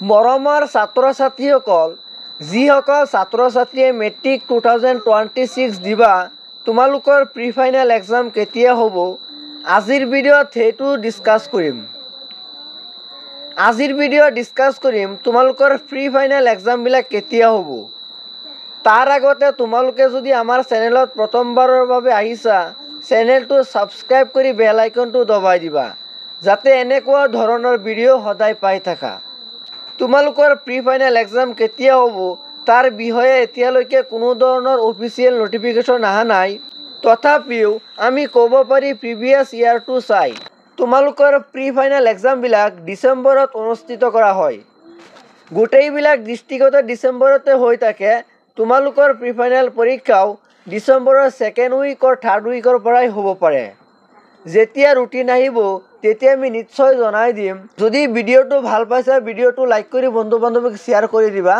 মৰমৰ ছাত্ৰ ছাত্ৰীসকল, যিসকল ছাত্ৰ ছাত্ৰীয়ে মেট্ৰিক 2026 দিবা, তোমালোকৰ প্ৰি ফাইনেল এক্সাম কেতিয়া হ'ব, আজিৰ ভিডিঅ'ত সেইটো ডিছকাছ কৰিম। তোমালোকৰ প্ৰি ফাইনেল এক্সামবিলাক কেতিয়া হ'ব। তাৰ আগতে তোমালোকে যদি আমাৰ চেনেলত প্ৰথমবাৰৰ বাবে আহিছা, চেনেলটো ছাবস্ক্ৰাইব কৰি বেল আইকনটো দবাই দিবা, যাতে এনেকুৱা ধৰণৰ ভিডিঅ' সদায় পাই থাকা। তোমালোকৰ প্ৰি ফাইনেল এক্সাম কেতিয়া হ'ব তাৰ বিষয়ে এতিয়ালৈকে কোনো ধৰণৰ অফিচিয়েল নটিফিকেশ্যন অহা নাই। তথাপিও আমি ক'ব পাৰি প্ৰিভিয়াছ ইয়াৰটো চাই তোমালোকৰ প্ৰি ফাইনেল এক্সামবিলাক ডিচেম্বৰত অনুষ্ঠিত কৰা হয়। গোটেইবিলাক ডিষ্ট্ৰিক্টতে ডিচেম্বৰতে হৈ থাকে। তোমালোকৰ প্ৰি ফাইনেল পৰীক্ষাও ডিচেম্বৰৰ 2nd উইক or 3rd উইকৰ পৰাই হ'ব পাৰে। যেতিয়া ৰুটিন আহিব তেতিয়া আমি নিশ্চয় জনাই দিম। যদি ভিডিঅ'টো ভাল পাইছা, ভিডিঅ'টো লাইক কৰি বন্ধু বান্ধৱীক শ্বেয়াৰ কৰি দিবা।